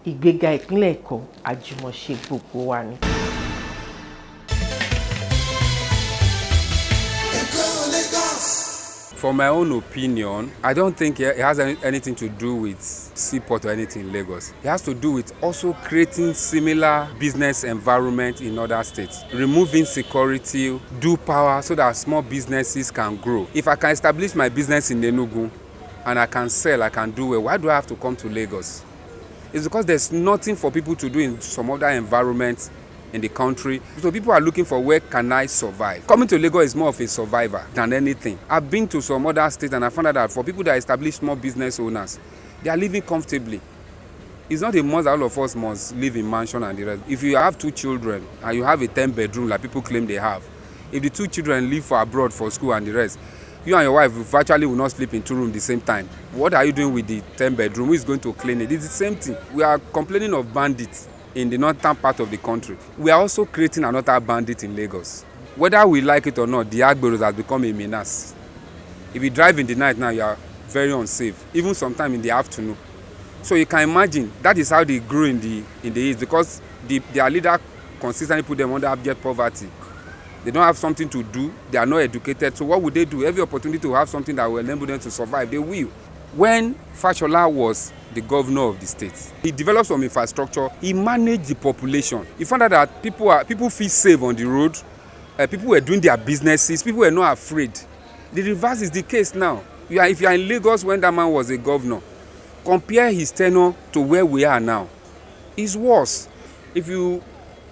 Ìgbéga ìpínlẹ̀ Èkó àjùmọ̀ṣe gbogbo wa ni. For my own opinion, I don't think it has anything to do with seaport or anything in Lagos. It has to do with also creating similar business environment in other states. Removing security, do power so that small businesses can grow. If I can establish my business in Enugu and I can sell, I can do well, why do I have to come to Lagos? It's because there's nothing for people to do in some other environments in the country. So people are looking for where can I survive. Coming to Lagos is more of a survivor than anything. I've been to some other states and I found out that for people that establish small business owners, they are living comfortably. It's not a must that all of us must live in mansion and the rest. If you have 2 children and you have a 10-bedroom like people claim they have, if the 2 children live for abroad for school and the rest, you and your wife virtually will not sleep in 2 rooms at the same time. What are you doing with the 10-bedroom? Who is going to clean it? It's the same thing. We are complaining of bandits in the northern part of the country. We are also creating another bandit in Lagos. Whether we like it or not, the Agberos has become a menace. If you drive in the night now, you are very unsafe, even sometime in the afternoon. So you can imagine that is how they grew in the East, because their leader consistently put them under abject poverty. They don't have something to do. They are not educated. So what would they do? Every opportunity to have something that will enable them to survive, they will. When Fashola was the governor of the state, he developed some infrastructure. He managed the population. He found out that people feel safe on the road. People were doing their businesses. People were not afraid. The reverse is the case now. If you are in Lagos when that man was a governor, compare his tenure to where we are now. It's worse. If you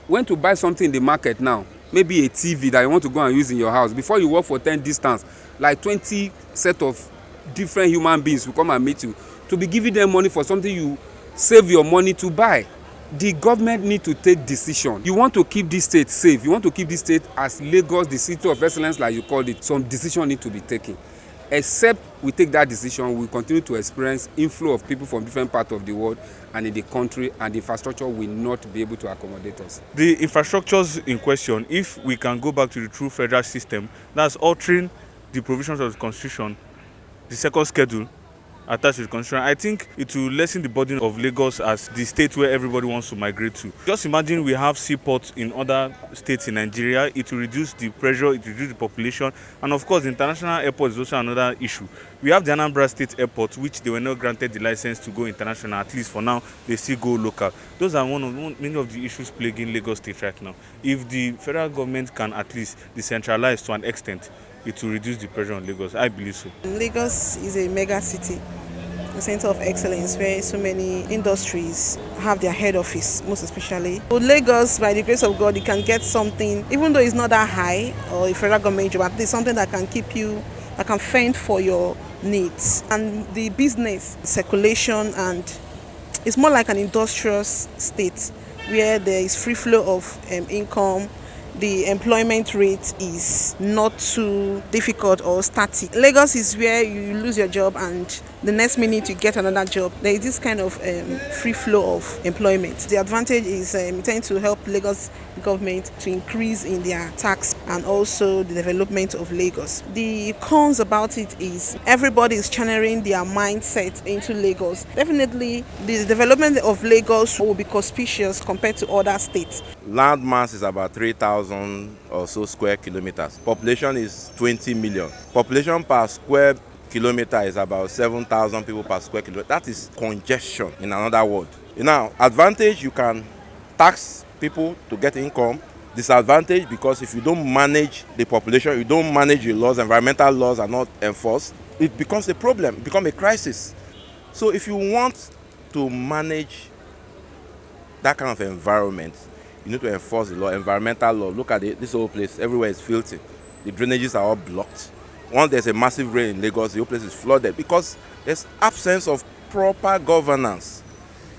went to buy something in the market now, maybe a TV that you want to go and use in your house, before you walk for 10 distance, like 20 set of different human beings will come and meet you to be giving them money for something you save your money to buy. The government need to take decision. You want to keep this state safe, you want to keep this state as Lagos, the city of excellence like you called it, some decision need to be taken. Except we take that decision, we continue to experience inflow of people from different parts of the world and in the country, and the infrastructure will not be able to accommodate us. The infrastructures in question, if we can go back to the true federal system, that's altering the provisions of the Constitution, the second schedule attached to the Constitution, I think it will lessen the burden of Lagos as the state where everybody wants to migrate to. Just imagine we have seaports in other states in Nigeria. It will reduce the pressure, it will reduce the population, and of course the international airport is also another issue. We have the Anambra State Airport, which they were not granted the license to go international. At least for now, they still go local. Those are many of the issues plaguing Lagos State right now. If the federal government can at least decentralize to an extent, it will reduce the pressure on Lagos. I believe so. Lagos is a mega city, a center of excellence where so many industries have their head office, most especially. So Lagos, by the grace of God, you can get something, even though it's not that high or a federal government job, at least something that can keep you, that can fend for your needs. And the business circulation, and it's more like an industrious state where there is free flow of income. The employment rate is not too difficult or static. Lagos is where you lose your job and the next minute you get another job. There is this kind of free flow of employment. The advantage is trying to help Lagos government to increase in their tax and also the development of Lagos. The cons about it is everybody is channeling their mindset into Lagos. Definitely the development of Lagos will be conspicuous compared to other states. Land mass is about 3,000 or so square kilometers. Population is 20 million. Population per square kilometer is about 7,000 people per square kilometer. That is congestion, in another word. Now, advantage, you can tax people to get income. Disadvantage, because if you don't manage the population, you don't manage your laws, environmental laws are not enforced, it becomes a problem, it becomes a crisis. So if you want to manage that kind of environment, you need to enforce the law, environmental law. Look at this whole place, everywhere is filthy. The drainages are all blocked. Once there's a massive rain in Lagos, the whole place is flooded because there's absence of proper governance.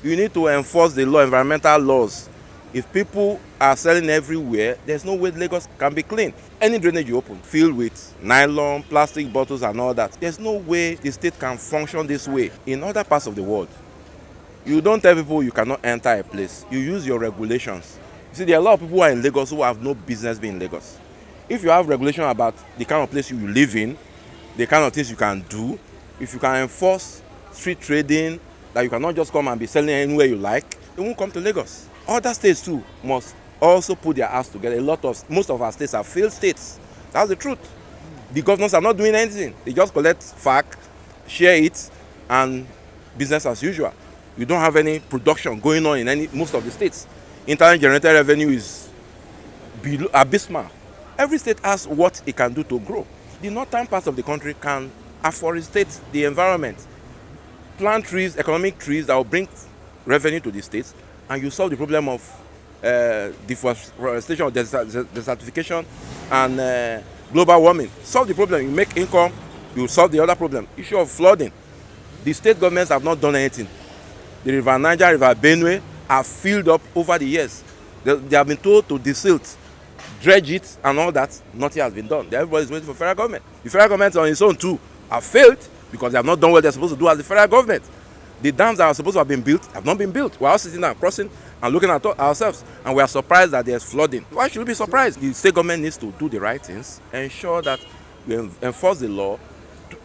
You need to enforce the law, environmental laws. If people are selling everywhere, there's no way Lagos can be clean. Any drainage you open, filled with nylon, plastic bottles and all that, there's no way the state can function this way. In other parts of the world, you don't tell people you cannot enter a place. You use your regulations. You see, there are a lot of people who are in Lagos who have no business being in Lagos. If you have regulation about the kind of place you live in, the kind of things you can do, if you can enforce street trading, that you cannot just come and be selling anywhere you like, they won't come to Lagos. Other states too must also put their ass together. Most of our states are failed states. That's the truth. The governors are not doing anything. They just collect FAC, share it, and business as usual. You don't have any production going on in most of the states. Internal generated revenue is abysmal. Every state has what it can do to grow. The northern parts of the country can afforestate the environment, plant trees, economic trees that will bring revenue to the states, and you solve the problem of deforestation, desertification, and global warming. Solve the problem, you make income, you solve the other problem. Issue of flooding. The state governments have not done anything. The River Niger, River Benue are filled up over the years. They have been told to desilt, dredge it, and all that. Nothing has been done. Everybody is waiting for federal government. The federal government on its own too have failed because they have not done what they're supposed to do as the federal government. The dams that are supposed to have been built have not been built. We're all sitting there crossing and looking at ourselves, and we are surprised that there's flooding. Why should we be surprised? The state government needs to do the right things, ensure that we enforce the law.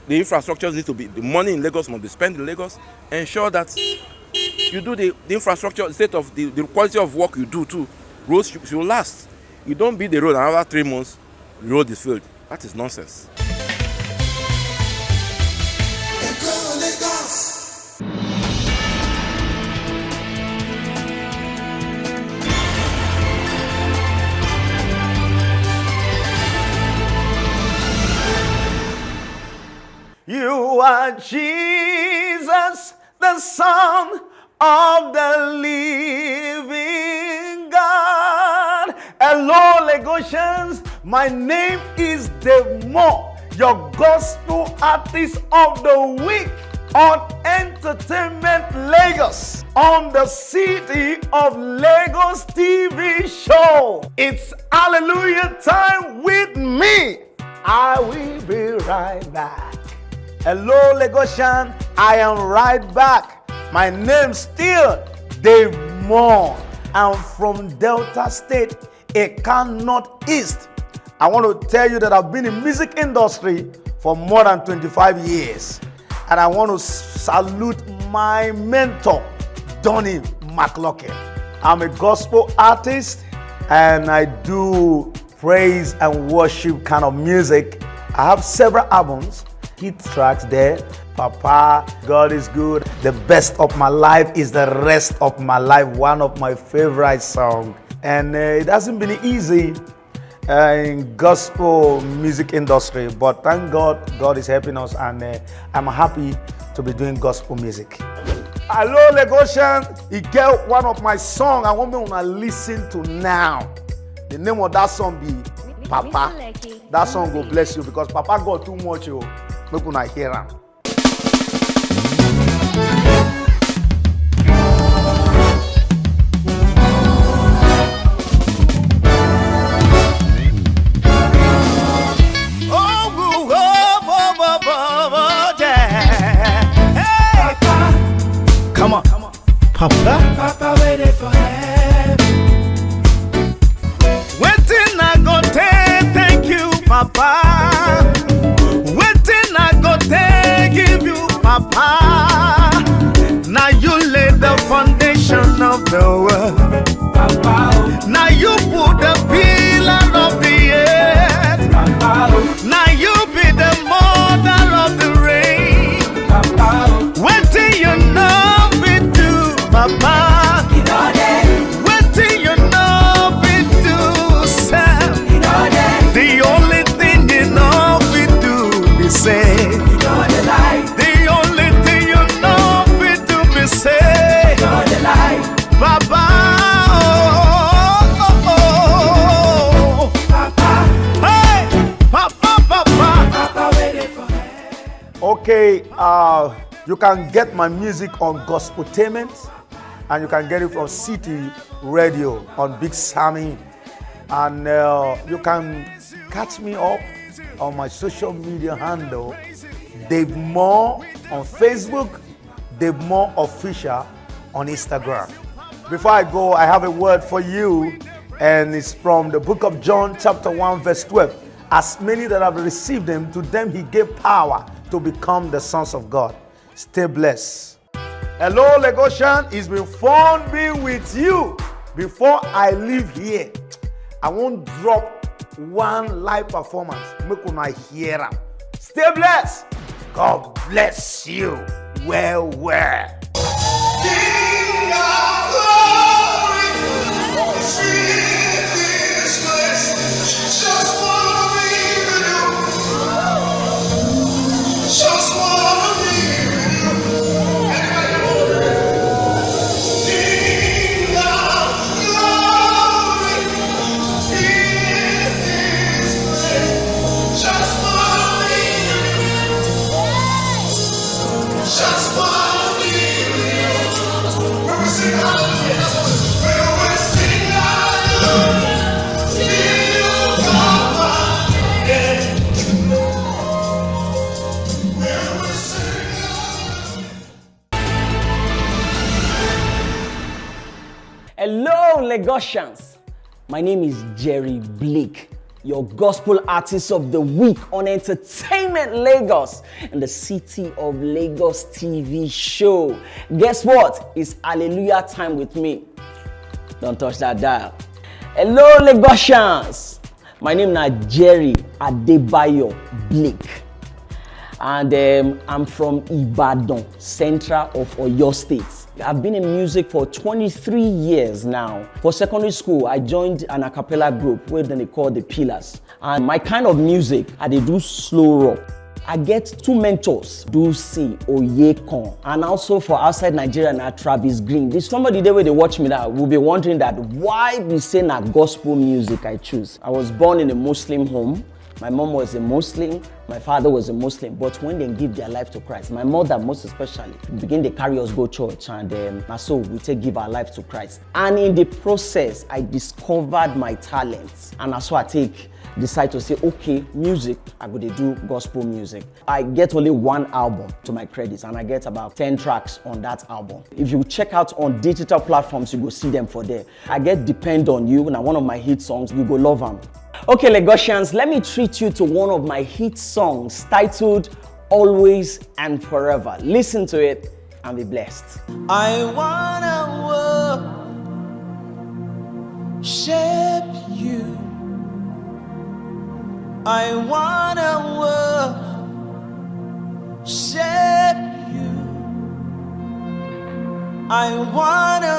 The infrastructure needs to be, the money in Lagos must be spent in Lagos. Ensure that you do the infrastructure, the state of the quality of work you do too. Roads should last. You don't build the road and after 3 months, the road is filled. That is nonsense. You are Jesus, the Son of the living God. Hello, Lagosians. My name is Dave Moore, your gospel artist of the week on Entertainment Lagos, on the City of Lagos TV show. It's Hallelujah time with me. I will be right back. Hello, Lagosian. I am right back. My name's still Dave Moore. I'm from Delta State, Eka Northeast. I want to tell you that I've been in music industry for more than 25 years. And I want to salute my mentor, Donnie McLaughlin. I'm a gospel artist and I do praise and worship kind of music. I have several albums, hit tracks there. Papa, God is good. The best of my life is the rest of my life. One of my favorite songs. And it hasn't been easy in gospel music industry, but thank God, God is helping us, and I'm happy to be doing gospel music. Hello, Lagosian. You get one of my songs I want me to listen to now. The name of that song be Papa. That song will bless you because Papa got too much. Make una hear am. Come on, Papa. Papa waited for heaven. Waiting I go thank you, Papa. Waiting I go give you, Papa. Now you lay the foundation of the world, Papa. now you put the pillar of the earth, Papa. now you be the mother of the rain. Papa. Waiting you know me do, Papa. You know that. Waiting you know me do, Sam. You know that. The only thing you know me do is say. You know the light. The only thing you know me do me say. You know the light. Papa, Papa. hey, Papa, Papa. Papa waited for heaven. Okay, you can get my music on Cosmopolitan, and you can get it from City Radio on Big Sammy, and you can catch me up on my social media handle, Dave Moore on Facebook, Dave Moore Official on Instagram. Before I go, I have a word for you, and it's from the book of John chapter 1 verse 12. As many that have received him, to them he gave power to become the sons of God. Stay blessed. Hello, Lagosian. It's been fun being with you. Before I leave here, I won't drop one live performance. Make una hear am. Stay blessed. God bless you. Well. Lagosians, my name is Jerry Blake, your gospel artist of the week on Entertainment Lagos and the City of Lagos TV show. Guess what? It's Hallelujah time with me. Don't touch that dial. Hello Lagosians, my name is Jerry Adebayo Blake. And I'm from Ibadan, Central of Oyo State. I've been in music for 23 years now. For secondary school, I joined an a cappella group where they call the Pillars. And my kind of music, I do slow rock. I get two mentors, Dulce Oyekon, and also for outside Nigeria now, Travis Green. There's somebody there where they watch me now will be wondering that why be saying that gospel music I choose. I was born in a Muslim home. My mom was a Muslim, my father was a Muslim, but when they give their life to Christ, my mother most especially, begin to carry us go church and so we give our life to Christ. And in the process, I discovered my talents, and that's why I decide to say, okay, music, I go to do gospel music. I get only one album to my credits, and I get about 10 tracks on that album. If you check out on digital platforms, you go see them for there. I get Depend on You, now one of my hit songs, you go love them. Okay, Lagosians, let me treat you to one of my hit songs titled Always and Forever. Listen to it and be blessed. I wanna worship you. I wanna worship you. I wanna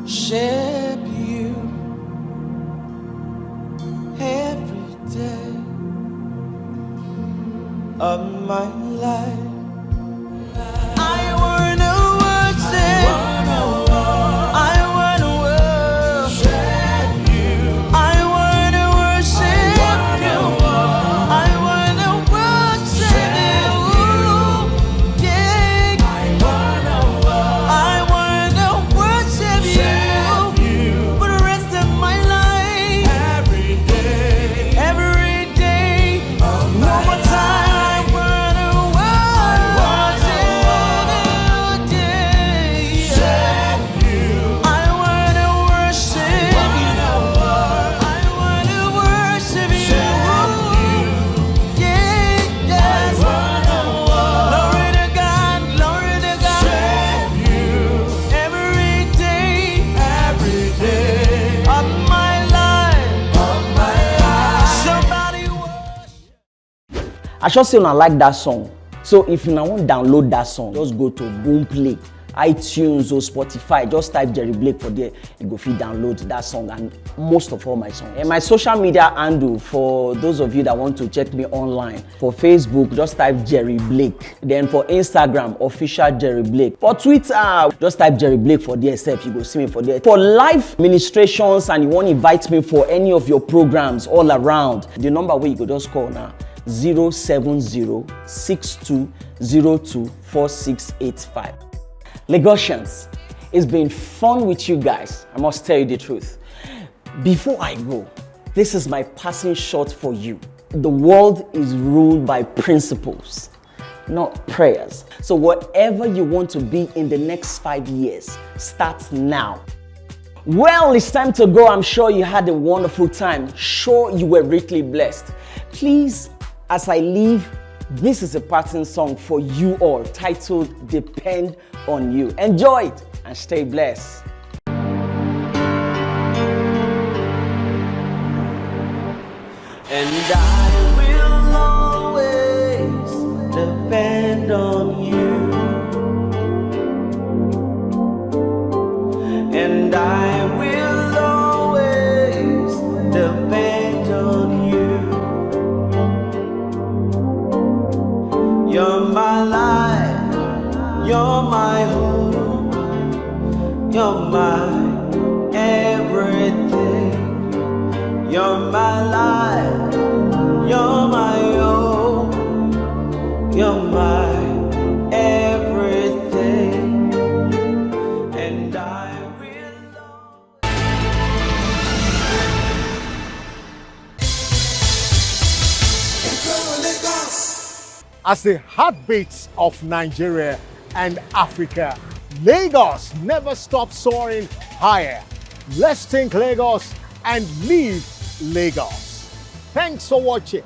worship you every day of my life. I wanna worship. I wanna worship you. I wanna worship you. I wanna worship you. Yeah. I wanna worship you for the rest of my life. Every day. One more time. I sure say I like that song. So if you want to download that song, just go to Boomplay, iTunes or Spotify. Just type Jerry Blake for there. You go fit download that song and most of all my songs. And my social media handle for those of you that want to check me online. For Facebook, just type Jerry Blake. Then for Instagram, official Jerry Blake. For Twitter, just type Jerry Blake for there. Except you go see me for there. For live ministrations and you want to invite me for any of your programs all around, the number where you go just call now. 070-6202-4685. Lagosians, it's been fun with you guys. I must tell you the truth. Before I go, this is my passing shot for you. The world is ruled by principles, not prayers. So whatever you want to be in the next 5 years, start now. Well, it's time to go. I'm sure you had a wonderful time. Sure, you were richly blessed. Please, as I leave, this is a parting song for you all titled Depend on You. Enjoy it and stay blessed. And I will always depend on you. And I will always depend on you. You're my life, you're my hope, you're my everything. You're my life, you're my hope, you're my everything. And I will As the heartbeats of Nigeria and Africa Lagos never stops soaring higher. Let's think Lagos and leave Lagos. Thanks for watching.